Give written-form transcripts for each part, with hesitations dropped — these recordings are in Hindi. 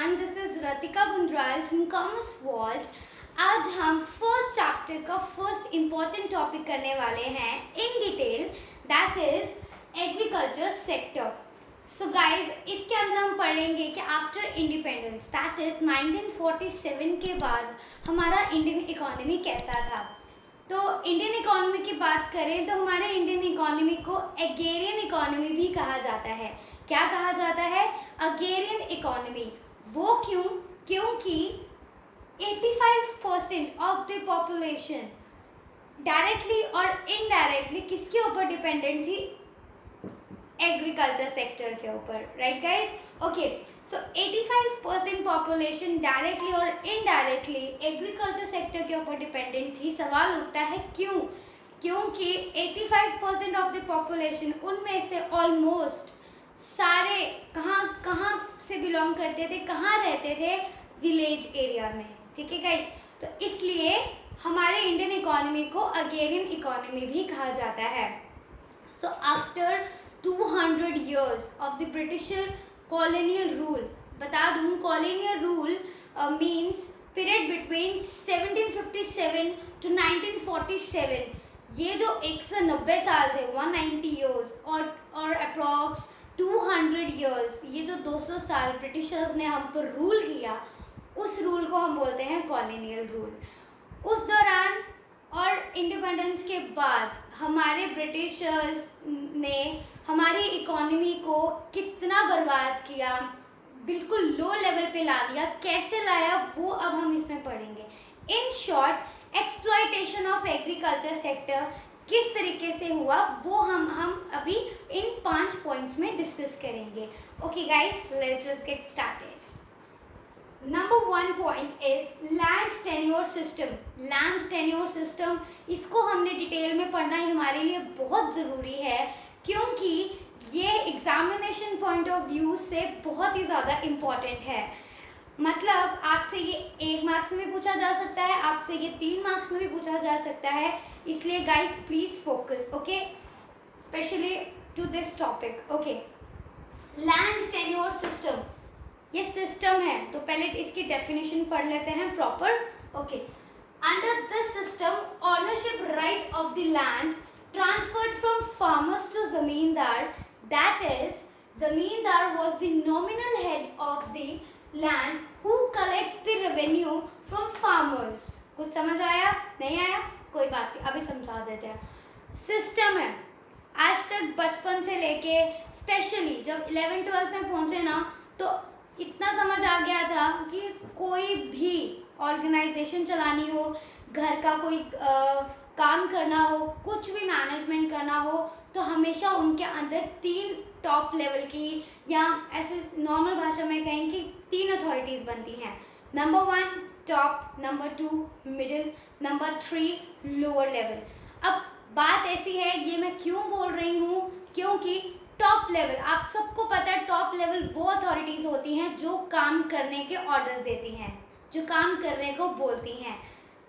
everyone, this is Ratika Bundral from Commerce Vault। आज हम फर्स्ट चैप्टर का फर्स्ट इम्पॉर्टेंट टॉपिक करने वाले हैं in detail, that is agriculture sector. So guys, इसके अंदर हम पढ़ेंगे कि आफ्टर इंडिपेंडेंस दैट इज 1947 के बाद हमारा इंडियन इकोनॉमी कैसा था। तो इंडियन इकोनॉमी की बात करें तो हमारे इंडियन इकोनॉमी को एग्रेरियन इकोनॉमी भी कहा जाता है। क्या कहा जाता है? Agrarian economy. वो क्योंकि 85% ऑफ द पॉपुलेशन डायरेक्टली और इनडायरेक्टली किसके ऊपर डिपेंडेंट थी? एग्रीकल्चर सेक्टर के ऊपर, राइट गाइज? ओके, सो 85% पॉपुलेशन डायरेक्टली और इनडायरेक्टली एग्रीकल्चर सेक्टर के ऊपर डिपेंडेंट थी। सवाल उठता है क्यों? क्योंकि 85% ऑफ द पॉपुलेशन, उनमें से ऑलमोस्ट सारे कहाँ से बिलोंग करते थे, कहाँ रहते थे? विलेज एरिया में, ठीक है गाइस? तो इसलिए हमारे इंडियन इकोनॉमी को अग्रेरियन इकोनॉमी भी कहा जाता है। So after 200 years of the britisher colonial rule, बता दूँ colonial rule means period between 1757 to 1947। ये जो 190 साल थे, 190 years और अप्रॉक्स 200 years, ये जो 200 साल ब्रिटिशर्स ने हम पर रूल किया, उस रूल को हम बोलते हैं कॉलोनियल रूल। उस दौरान और इंडिपेंडेंस के बाद हमारे ब्रिटिशर्स ने हमारी इकोनॉमी को कितना बर्बाद किया, बिल्कुल लो लेवल पे ला दिया। कैसे लाया वो अब हम इसमें पढ़ेंगे। In short, exploitation of agriculture sector किस तरीके से हुआ वो हम अभी इन 5 पॉइंट्स में डिस्कस करेंगे। Okay guys, let's just get started. Number 1 point is land tenure system. Land tenure system, इसको हमने डिटेल में पढ़ना ही हमारे लिए बहुत ज़रूरी है, क्योंकि ये एग्जामिनेशन पॉइंट ऑफ व्यू से बहुत ही ज़्यादा इम्पॉर्टेंट है। मतलब आपसे ये 1 मार्क्स में भी पूछा जा सकता है, आपसे ये 3 मार्क्स में भी पूछा जा सकता है। इसलिए guys please focus, okay, specially to this topic. Okay, land tenure system, ये सिस्टम है तो पहले इसकी डेफिनेशन पढ़ लेते हैं proper. Okay, under this system ownership right of the land transferred from farmers to zamindar, that is zamindar was the nominal head of the land who collects the revenue from farmers. कुछ समझ आया? नहीं आया? कोई बात नहीं, अभी समझा देते हैं। सिस्टम है, आज तक बचपन से लेके स्पेशली जब 11th-12th में पहुंचे ना, तो इतना समझ आ गया था कि कोई भी ऑर्गेनाइजेशन चलानी हो, घर का कोई काम करना हो, कुछ भी मैनेजमेंट करना हो, तो हमेशा उनके अंदर 3 टॉप लेवल की, या ऐसे नॉर्मल भाषा में कहें कि 3 अथॉरिटीज़ बनती हैं। Number 1 top, number 2 middle, number 3 lower level. अब बात ऐसी है, ये मैं क्यों बोल रही हूँ, क्योंकि टॉप लेवल, आप सबको पता है टॉप लेवल वो अथॉरिटीज़ होती हैं जो काम करने के ऑर्डर्स देती हैं, जो काम करने को बोलती हैं।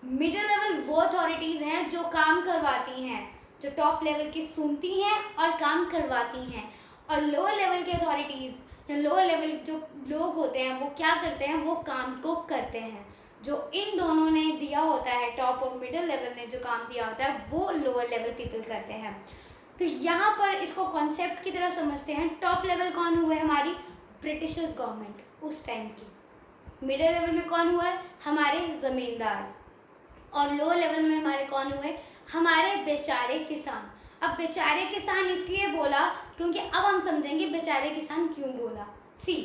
मिडिल लेवल वो अथॉरिटीज़ हैं जो काम करवाती हैं, जो टॉप लेवल की सुनती हैं और काम करवाती हैं। और लोअर लेवल की अथॉरिटीज़ या लोअर लेवल जो लोग होते हैं वो क्या करते हैं? वो काम को करते हैं। जो इन दोनों ने दिया होता है, टॉप और मिडिल लेवल ने जो काम दिया होता है, वो लोअर लेवल पीपल करते हैं। तो यहाँ पर इसको कॉन्सेप्ट की तरह समझते हैं। टॉप लेवल कौन हुए? हमारी ब्रिटिशर्स गवर्नमेंट उस टाइम की। मिडिल लेवल में कौन हुआ है? हमारे ज़मींदार। और लोअर लेवल में हमारे कौन हुए? हमारे बेचारे किसान। अब बेचारे किसान इसलिए बोला क्योंकि अब हम समझेंगे बेचारे किसान क्यों बोला। सी,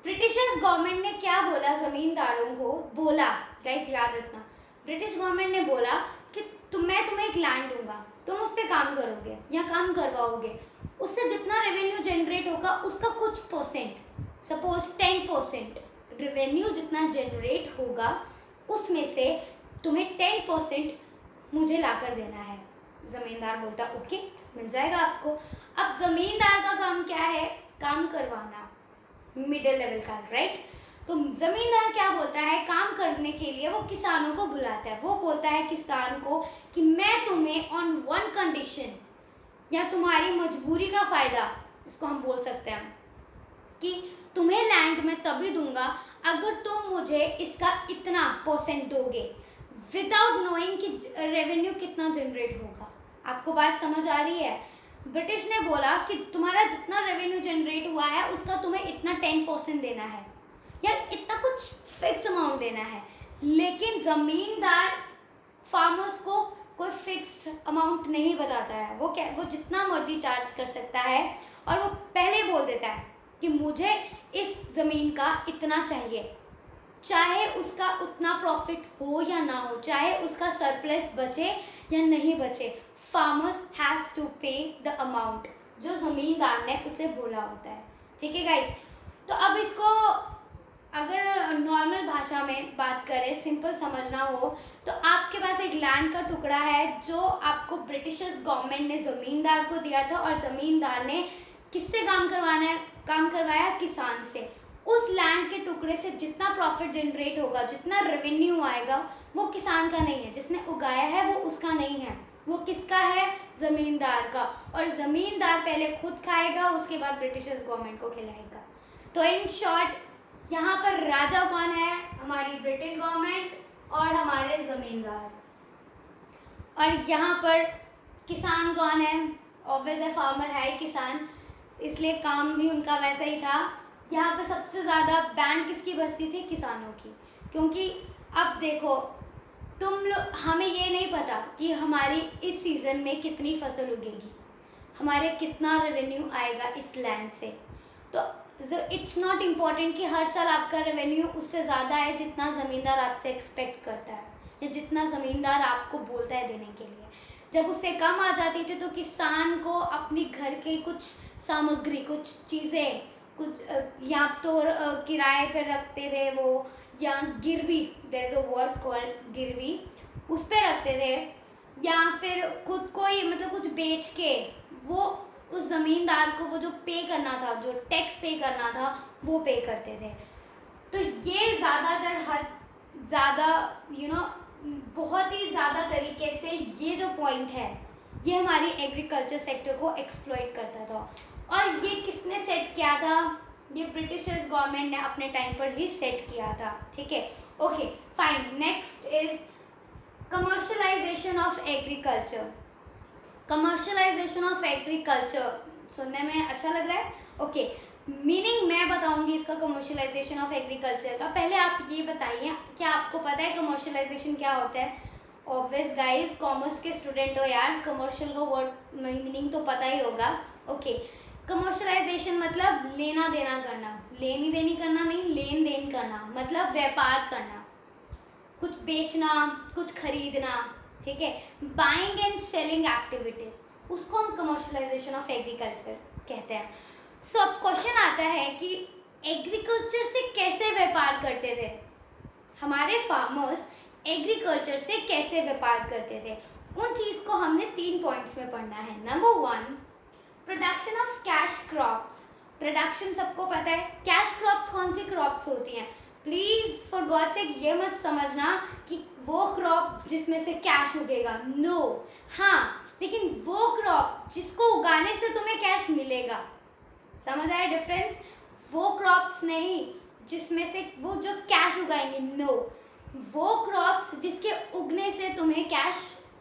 ब्रिटिशर्स गवर्नमेंट ने क्या बोला ज़मींदारों को? बोला, गाइस याद रखना, ब्रिटिश गवर्नमेंट ने बोला कि मैं तुम्हें एक लैंड दूंगा, तुम उस पर काम करोगे या काम करवाओगे, उससे जितना रेवेन्यू जनरेट होगा उसका कुछ परसेंट, सपोज 10% रेवेन्यू जितना जनरेट होगा उसमें से तुम्हें 10% मुझे ला कर देना है। ज़मींदार बोलता ओके, मिल जाएगा आपको। अब ज़मींदार का काम क्या है? काम करवाना, मिडिल लेवल का, राइट? तो ज़मींदार क्या बोलता है? काम करने के लिए वो किसानों को बुलाता है। वो बोलता है किसान को कि मैं तुम्हें ऑन 1 कंडीशन, या तुम्हारी मजबूरी का फ़ायदा, इसको हम बोल सकते हैं कि तुम्हें लैंड मैं तभी दूंगा अगर तुम मुझे इसका इतना % दोगे, विदाउट नोइंग कि रेवेन्यू कितना जनरेट होगा। आपको बात समझ आ रही है? ब्रिटिश ने बोला कि तुम्हारा जितना रेवेन्यू जनरेट हुआ है उसका तुम्हें इतना 10% देना है या इतना कुछ फिक्स अमाउंट देना है। लेकिन ज़मींदार फार्मर्स को कोई फिक्स्ड अमाउंट नहीं बताता है। वो जितना मर्जी चार्ज कर सकता है और वो पहले बोल देता है कि मुझे इस ज़मीन का इतना चाहिए, चाहे उसका उतना प्रॉफिट हो या ना हो, चाहे उसका सरप्लस बचे या नहीं बचे, फार्मर्स हैज़ टू पे द अमाउंट जो ज़मींदार ने उसे बोला होता है। ठीक है गाइस? तो अब इसको अगर नॉर्मल भाषा में बात करें, सिंपल समझना हो, तो आपके पास एक लैंड का टुकड़ा है जो आपको ब्रिटिशर्स गवर्नमेंट ने ज़मींदार को दिया था और ज़मींदार ने किससे काम करवाया? किसान से। उस लैंड के टुकड़े से जितना प्रॉफिट जनरेट होगा, जितना रेवेन्यू आएगा, वो किसान का नहीं है। जिसने उगाया है वो उसका नहीं है, वो किसका है? ज़मींदार का। और ज़मींदार पहले खुद खाएगा, उसके बाद ब्रिटिशर्स गवर्नमेंट को खिलाएगा। तो इन शॉर्ट यहाँ पर राजा कौन है? हमारी ब्रिटिश गवर्नमेंट और हमारे ज़मींदार। और यहाँ पर किसान कौन है? ऑब्वियस है, फार्मर है ही किसान, इसलिए काम भी उनका वैसा ही था। यहाँ पर सबसे ज़्यादा बैंड किसकी बचती थी? किसानों की। क्योंकि अब देखो हमें ये नहीं पता कि हमारी इस सीज़न में कितनी फसल उगेगी, हमारे कितना रेवेन्यू आएगा इस लैंड से। तो इट्स नॉट इम्पॉर्टेंट कि हर साल आपका रेवेन्यू उससे ज़्यादा है जितना ज़मींदार आपसे एक्सपेक्ट करता है या जितना ज़मींदार आपको बोलता है देने के लिए। जब उससे कम आ जाती थी तो किसान को अपनी घर के कुछ सामग्री, कुछ चीज़ें, कुछ या तो किराए पर रखते थे वो, या गिरवी, there is a word called girvi, उस पर रखते थे, या फिर खुद को ही मतलब कुछ बेच के वो उस ज़मींदार को वो जो पे करना था, जो टैक्स पे करना था, वो पे करते थे। तो ये ज़्यादा बहुत ही ज़्यादा तरीके से ये जो पॉइंट है ये हमारी एग्रीकल्चर सेक्टर को एक्सप्लॉइट करता था। और ये किसने सेट किया था? ये ब्रिटिशर्स गवर्नमेंट ने अपने टाइम पर ही सेट किया था। ठीक है, okay fine. Next is commercialisation of agriculture. Commercialisation of agriculture सुनने में अच्छा लग रहा है? ओके, मीनिंग मैं बताऊंगी इसका, कमर्शलाइजेशन ऑफ एग्रीकल्चर का। पहले आप ये बताइए, क्या आपको पता है कमर्शलाइजेशन क्या होता है? ऑब्वियस गाइस, कॉमर्स के स्टूडेंट हो यार, कमर्शियल का वर्ड मीनिंग तो पता ही होगा। ओके, कमर्शलाइजेशन मतलब लेना देना करना, लेनी देनी करना नहीं, लेन देन करना, मतलब व्यापार करना, कुछ बेचना, कुछ खरीदना। ठीक है, बाइंग एंड सेलिंग एक्टिविटीज, उसको हम कमर्शलाइजेशन ऑफ एग्रीकल्चर कहते हैं। सो अब क्वेश्चन आता है कि एग्रीकल्चर से कैसे व्यापार करते थे हमारे फार्मर्स? एग्रीकल्चर से कैसे व्यापार करते थे, उन चीज़ को हमने 3 पॉइंट्स में पढ़ना है। Number 1, production of cash crops. Production सबको पता है, कैश क्रॉप्स कौन सी क्रॉप्स होती हैं? प्लीज़ फॉर गॉड सेक ये मत समझना कि वो क्रॉप जिसमें से कैश उगेगा, नो। हाँ, लेकिन वो क्रॉप जिसको उगाने से तुम्हें कैश मिलेगा। समझ आया डिफरेंस? वो क्रॉप्स नहीं जिसमें से वो जो कैश उगाएंगे, नो। वो क्रॉप्स जिसके उगने से तुम्हें कैश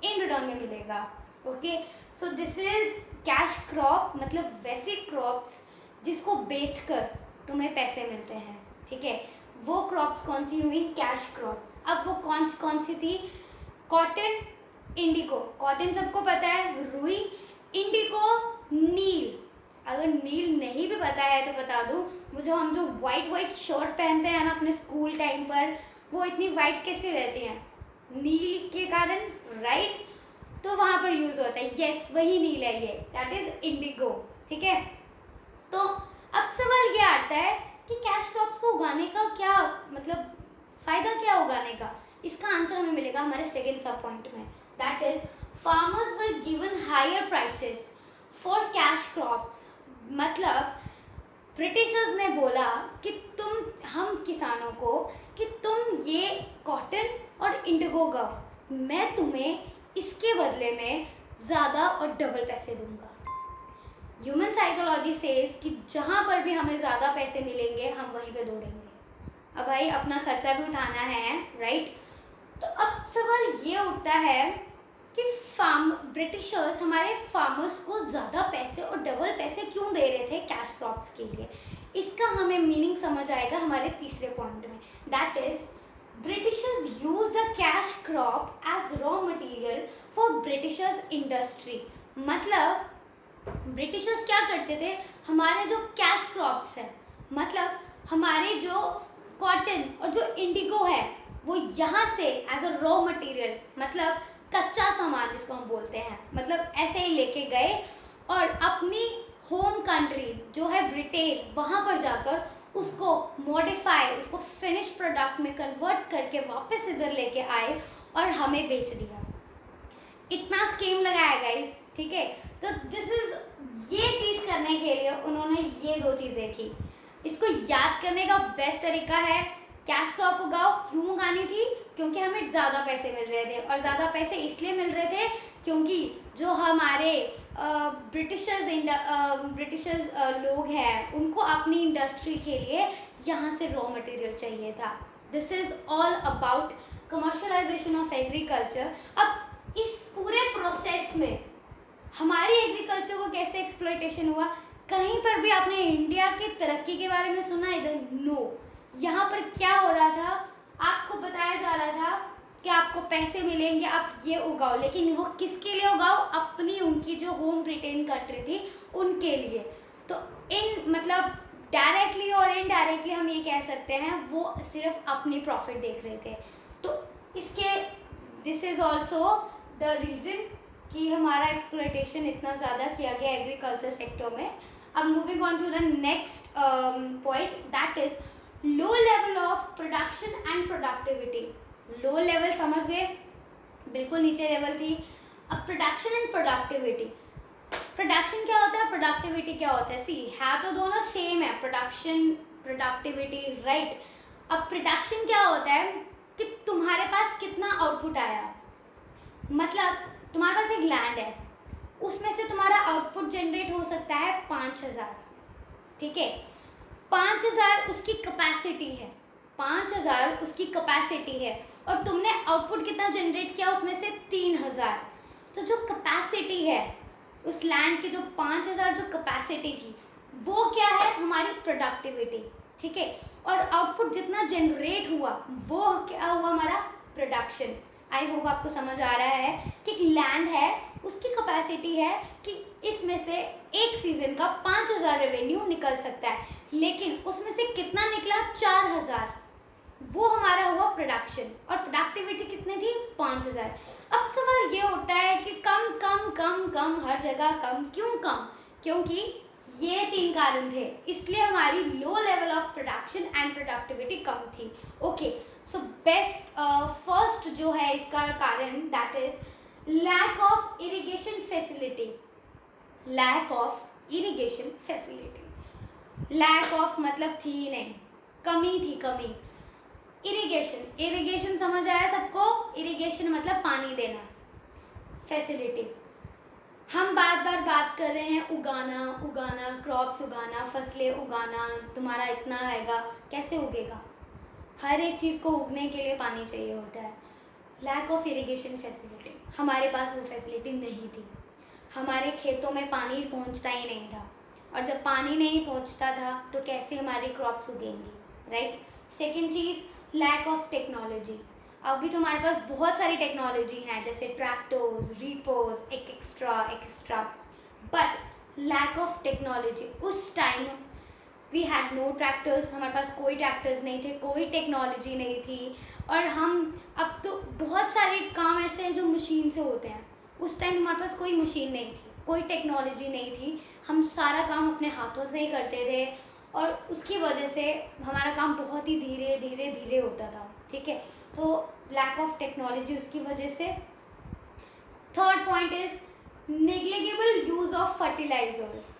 इन रिटर्न में मिलेगा। Okay, so this is cash crop, मतलब वैसी क्रॉप्स जिसको बेचकर तुम्हें पैसे मिलते हैं। ठीक है, वो क्रॉप्स कौन सी हुई? Cash crops. अब वो कौन सी थी? Cotton, Indigo. कॉटन सबको पता है, रुई। इंडिगो, नील। अगर नील नहीं भी पता है तो बता दूँ, वो जो हम जो वाइट शर्ट पहनते हैं ना अपने स्कूल टाइम पर, वो इतनी वाइट कैसे रहती हैं? नील के कारण, राइट? तो वहाँ पर यूज़ होता है। यस, वही नील है ये, दैट इज इंडिगो। ठीक है, तो अब सवाल ये आता है कि कैश क्रॉप्स को उगाने का क्या मतलब फ़ायदा क्या उगाने का? इसका आंसर हमें मिलेगा हमारे सेकेंड सब पॉइंट में, that is farmers were given higher prices for cash crops. मतलब ब्रिटिशर्स ने बोला कि हम किसानों को कि तुम ये कॉटन और इंडिगो उगाओ, मैं तुम्हें इसके बदले में ज़्यादा और डबल पैसे दूंगा। ह्यूमन साइकोलॉजी सेज कि जहाँ पर भी हमें ज़्यादा पैसे मिलेंगे हम वहीं पे दौड़ेंगे। अब भाई अपना खर्चा भी उठाना है, राइट। तो अब सवाल ये उठता है कि ब्रिटिशर्स हमारे फार्मर्स को ज़्यादा पैसे और डबल पैसे क्यों दे रहे थे कैश क्रॉप्स के लिए। इसका हमें मीनिंग समझ आएगा हमारे तीसरे पॉइंट में, that is Britishers use the cash crop as raw material for Britishers industry. मतलब ब्रिटिशर्स क्या करते थे, हमारे जो कैश क्रॉप्स है, मतलब हमारे जो कॉटन और जो इंडिगो है, वो यहाँ से एज अ रॉ मटेरियल, मतलब कच्चा सामान जिसको हम बोलते हैं, मतलब ऐसे ही लेके गए और अपनी होम कंट्री जो है ब्रिटेन, वहाँ पर जाकर उसको मॉडिफाई, उसको फिनिश प्रोडक्ट में कन्वर्ट करके वापस इधर लेके आए और हमें बेच दिया। इतना स्कीम लगाया गाइस, ठीक है। तो दिस इज, ये चीज़ करने के लिए उन्होंने ये दो चीज़ देखी। इसको याद करने का बेस्ट तरीका है कैश क्रॉप उगाओ। क्यों उगानी थी? क्योंकि हमें ज़्यादा पैसे मिल रहे थे, और ज़्यादा पैसे इसलिए मिल रहे थे क्योंकि जो हमारे ब्रिटिशर्स लोग हैं उनको अपनी इंडस्ट्री के लिए यहाँ से रॉ मटेरियल चाहिए था। This is all about commercialisation of agriculture. अब इस पूरे प्रोसेस में हमारी एग्रीकल्चर को कैसे एक्सप्लॉयटेशन हुआ? कहीं पर भी आपने इंडिया की तरक्की के बारे में सुना इधर? नो। यहाँ पर क्या हो रहा था, आपको बताया जा रहा था कि आपको पैसे मिलेंगे, आप ये उगाओ, लेकिन वो किसके लिए उगाओ? अपनी, उनकी जो होम ब्रिटेन कंट्री थी उनके लिए। तो इन मतलब डायरेक्टली और इनडायरेक्टली हम ये कह सकते हैं वो सिर्फ अपनी प्रॉफिट देख रहे थे। तो इसके this is also the reason कि हमारा एक्सप्लॉयटेशन इतना ज़्यादा किया गया एग्रीकल्चर सेक्टर में। अब moving on to the next point, that is low level of production and productivity. Low level समझ गए, बिल्कुल नीचे लेवल थी। अब प्रोडक्शन एंड प्रोडक्टिविटी। प्रोडक्शन क्या होता है, प्रोडक्टिविटी क्या होता है? सी, है तो दोनों सेम है, प्रोडक्शन प्रोडक्टिविटी, राइट। अब प्रोडक्शन क्या होता है कि तुम्हारे पास कितना आउटपुट आया, मतलब तुम्हारे पास एक लैंड है, उसमें से तुम्हारा आउटपुट जनरेट हो सकता है 5000, ठीक है। 5000 उसकी कैपेसिटी है, 5000 उसकी कैपेसिटी है, और तुमने आउटपुट कितना जनरेट किया उसमें से 3000। तो जो कैपेसिटी है उस लैंड की, जो 5000 जो कैपेसिटी थी, वो क्या है? हमारी प्रोडक्टिविटी, ठीक है। और आउटपुट जितना जनरेट हुआ वो क्या हुआ? हमारा प्रोडक्शन। आई होप आपको समझ आ रहा है कि लैंड है, उसकी कैपेसिटी है कि इसमें से एक सीज़न का 5000 रेवेन्यू निकल सकता है, लेकिन उसमें से कितना निकला? 4000। वो हमारा हुआ प्रोडक्शन, और प्रोडक्टिविटी कितनी थी? 5000। अब सवाल ये उठता है कि कम कम कम कम, हर जगह कम, क्यों कम? क्योंकि ये 3 कारण थे, इसलिए हमारी low level of production and productivity कम थी। ओके, सो बेस्ट फर्स्ट जो है इसका कारण, that is lack of irrigation facility. Lack of irrigation facility, lack of मतलब थी नहीं, कमी थी, कमी। इरिगेशन, इरिगेशन समझ आया सबको? इरिगेशन मतलब पानी देना। फैसिलिटी, हम बार बार बात कर रहे हैं उगाना, उगाना, क्रॉप्स उगाना, फसलें उगाना, तुम्हारा इतना आएगा, कैसे उगेगा? हर एक चीज़ को उगने के लिए पानी चाहिए होता है। लैक ऑफ इरिगेशन फैसिलिटी, हमारे पास वो फैसिलिटी नहीं थी, हमारे खेतों में पानी पहुंचता ही नहीं था, और जब पानी नहीं पहुंचता था तो कैसे हमारी क्रॉप्स उगेंगी, राइट। सेकेंड चीज़, लैक ऑफ टेक्नोलॉजी। अभी तो हमारे पास बहुत सारी टेक्नोलॉजी हैं, जैसे tractors, reapers, extra, but lack of technology. उस time we had no tractors, हमारे पास कोई ट्रैक्टर्स नहीं थे, कोई टेक्नोलॉजी नहीं थी। और हम अब तो बहुत सारे काम ऐसे हैं जो मशीन से होते हैं, उस टाइम हमारे पास कोई मशीन नहीं थी, कोई टेक्नोलॉजी नहीं थी, हम सारा काम अपने हाथों से ही करते थे, और उसकी वजह से हमारा काम बहुत ही धीरे धीरे धीरे होता था, ठीक है। तो लैक ऑफ टेक्नोलॉजी उसकी वजह से। Third point is negligible use of fertilizers.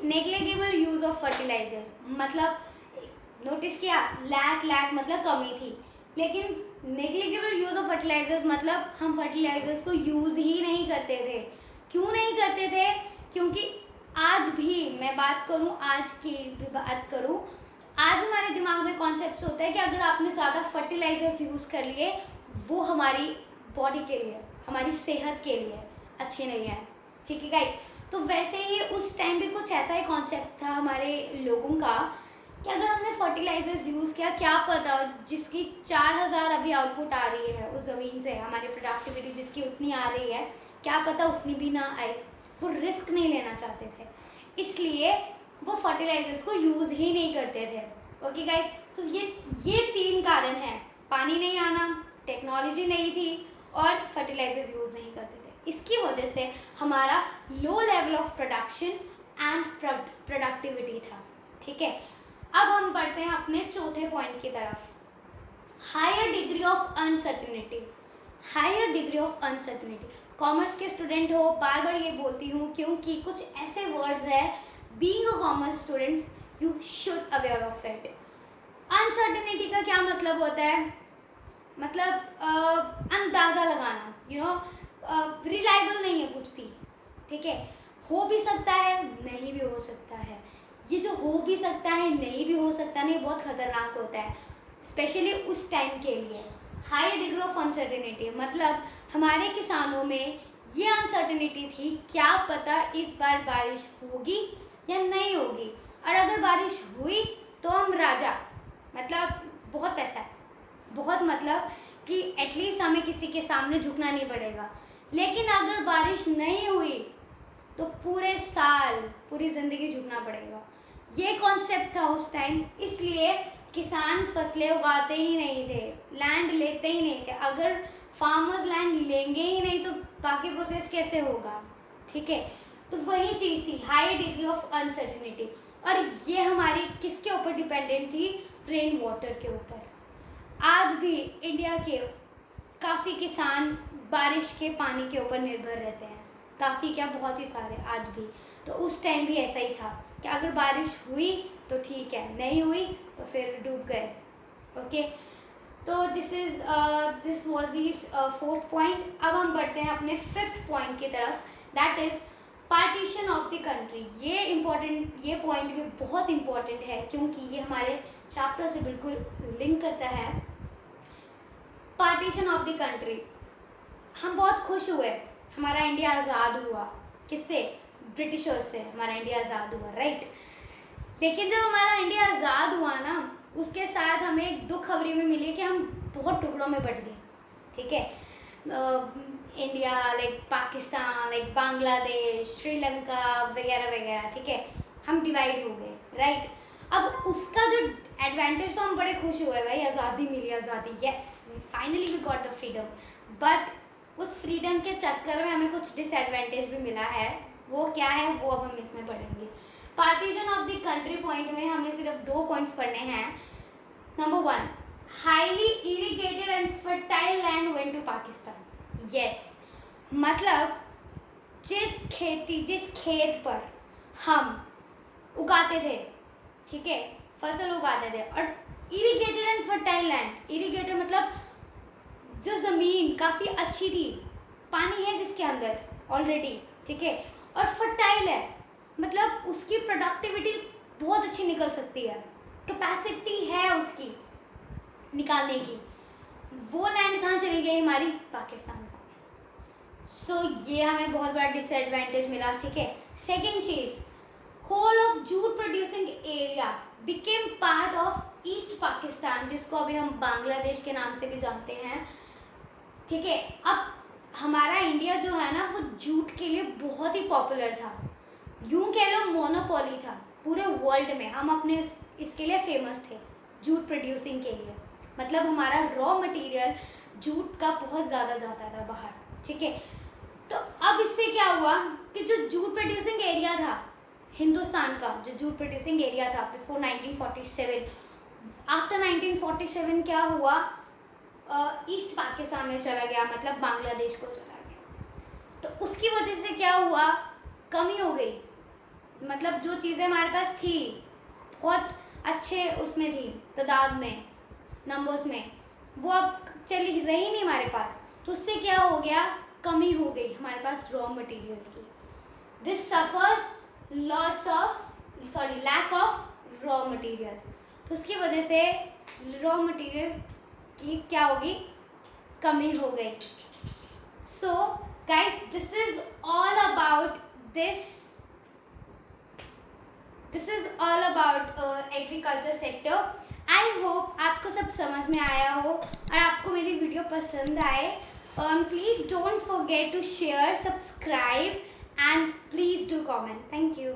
Negligible use of fertilizers मतलब नोटिस किया, लैक मतलब कमी थी, लेकिन नेग्लिजिबल यूज़ ऑफ फर्टिलाइजर्स मतलब हम फर्टिलाइजर्स को यूज़ ही नहीं करते थे। क्यों नहीं करते थे? क्योंकि आज भी मैं बात करूँ, आज की भी बात करूँ, आज हमारे दिमाग में कॉन्सेप्ट होता है कि अगर आपने ज़्यादा फर्टिलाइजर्स यूज़ कर लिए, वो हमारी बॉडी के लिए, हमारी सेहत के लिए अच्छे नहीं है। ठीक है गाइस, तो वैसे ही उस टाइम भी कुछ ऐसा ही कॉन्सेप्ट था हमारे लोगों का कि अगर हमने फर्टिलाइजर्स यूज़ किया, क्या पता जिसकी 4000 अभी आउटपुट आ रही है उस ज़मीन से, हमारी प्रोडक्टिविटी जिसकी उतनी आ रही है, क्या पता उतनी भी ना आए। वो रिस्क नहीं लेना चाहते थे, इसलिए वो फर्टिलाइजर्स को यूज़ ही नहीं करते थे। ओके गाइस, सो ये 3 कारण हैं, पानी नहीं आना, टेक्नोलॉजी नहीं थी और फर्टिलाइजर्स यूज़ नहीं करते थे। इसकी वजह से हमारा लो level of production and productivity था। ठीक है, अब हम बढ़ते हैं अपने चौथे पॉइंट की तरफ, higher degree of uncertainty. Higher degree of uncertainty, commerce के स्टूडेंट हो, बार बार ये बोलती हूँ क्योंकि कुछ ऐसे वर्ड्स है, being a commerce students you should aware of it. Uncertainty का क्या मतलब होता है? मतलब अंदाज़ा लगाना, रिलायबल नहीं है कुछ भी। ठीक है, हो भी सकता है, नहीं भी हो सकता है। ये जो हो भी सकता है, नहीं भी हो सकता नहीं, बहुत खतरनाक होता है, स्पेशली उस टाइम के लिए। हाई डिग्री ऑफ अनसर्टिनिटी मतलब हमारे किसानों में ये अनसर्टिनिटी थी, क्या पता इस बार बारिश होगी या नहीं होगी, और अगर बारिश हुई तो हम राजा, मतलब बहुत पैसा है, बहुत, मतलब कि एटलीस्ट हमें किसी के सामने झुकना नहीं पड़ेगा। लेकिन अगर बारिश नहीं हुई तो पूरे साल, पूरी ज़िंदगी झुकना पड़ेगा। ये कॉन्सेप्ट था उस टाइम, इसलिए किसान फसलें उगाते ही नहीं थे, लैंड लेते ही नहीं थे। अगर फार्मर्स लैंड लेंगे ही नहीं तो बाकी प्रोसेस कैसे होगा? ठीक है, तो वही चीज़ थी, हाई डिग्री ऑफ अनसर्टिनिटी। और ये हमारी किसके ऊपर डिपेंडेंट थी? रेन वाटर के ऊपर। आज भी इंडिया के काफ़ी किसान बारिश के पानी के ऊपर निर्भर रहते हैं, काफ़ी क्या, बहुत ही सारे आज भी। तो उस टाइम भी ऐसा ही था कि अगर बारिश हुई तो ठीक है, नहीं हुई तो फिर डूब गए। ओके, तो this was this 4th point. अब हम बढ़ते हैं अपने 5th पॉइंट की तरफ, that is partition of the country. ये पॉइंट भी बहुत इम्पॉर्टेंट है क्योंकि ये हमारे चैप्टर से बिल्कुल लिंक करता है। पार्टीशन ऑफ द कंट्री, हम बहुत खुश हुए, हमारा इंडिया आज़ाद हुआ। किससे? ब्रिटिशर्स से हमारा इंडिया आज़ाद हुआ, राइट। लेकिन जब हमारा इंडिया आज़ाद हुआ ना, उसके साथ हमें एक दुख खबरी भी मिली कि हम बहुत टुकड़ों में बट गए। ठीक है, India, like Pakistan, like Bangladesh, Sri Lanka वगैरह वगैरह। ठीक है, हम डिवाइड हो गए, राइट। अब उसका जो एडवांटेज, तो हम बड़े खुश हुए, भाई आज़ादी मिली, आज़ादी, yes finally we got the freedom. But उस फ्रीडम के चक्कर में हमें कुछ डिसएडवांटेज भी मिला है। वो क्या है, वो अब हम इसमें पढ़ेंगे। Partition of the country point में हमें सिर्फ 2 पॉइंट्स पढ़ने हैं। Number 1, highly irrigated and fertile land went to Pakistan. Yes, मतलब जिस खेत पर हम उगाते थे, ठीक है, फसल उगाते थे, और irrigated and fertile land, irrigated मतलब जो ज़मीन काफ़ी अच्छी थी, पानी है जिसके अंदर ऑलरेडी, ठीक है, और फर्टाइल है, मतलब उसकी प्रोडक्टिविटी बहुत अच्छी निकल सकती है, कैपेसिटी है उसकी निकालने की। वो लैंड कहाँ चली गई? हमारी पाकिस्तान को। सो ये हमें बहुत बड़ा डिसएडवांटेज मिला। ठीक है, सेकेंड चीज़, whole of jute producing area became part of East Pakistan, जिसको अभी हम बांग्लादेश के नाम से भी जानते हैं। ठीक है, अब हमारा इंडिया जो है ना, वो जूट के लिए बहुत ही पॉपुलर था, यूं कह लो मोनोपोली था पूरे वर्ल्ड में। हम अपने इसके लिए फेमस थे, जूट प्रोड्यूसिंग के लिए। मतलब हमारा रॉ मटेरियल जूट का बहुत ज़्यादा जाता था बाहर। ठीक है, तो अब इससे क्या हुआ कि जो जूट प्रोड्यूसिंग एरिया था हिंदुस्तान का, जो जूट प्रोड्यूसिंग एरिया था बिफोर 1947, आफ्टर 1947 क्या हुआ, ईस्ट पाकिस्तान में चला गया, मतलब बांग्लादेश को चला गया। तो उसकी वजह से क्या हुआ, कमी हो गई। मतलब जो चीज़ें हमारे पास थी बहुत अच्छे उसमें थी, तादाद में, नंबर्स में, वो अब चली रही नहीं हमारे पास। तो उससे क्या हो गया, कमी हो गई हमारे पास रॉ मटेरियल की। This suffers lack of raw material. तो उसकी वजह से रॉ मटेरियल की क्या होगी, कमी हो गई। So guys this is all about agriculture sector. I hope आपको सब समझ में आया हो और आपको मेरी वीडियो पसंद आए। Please don't forget to share, subscribe and please do comment. Thank you.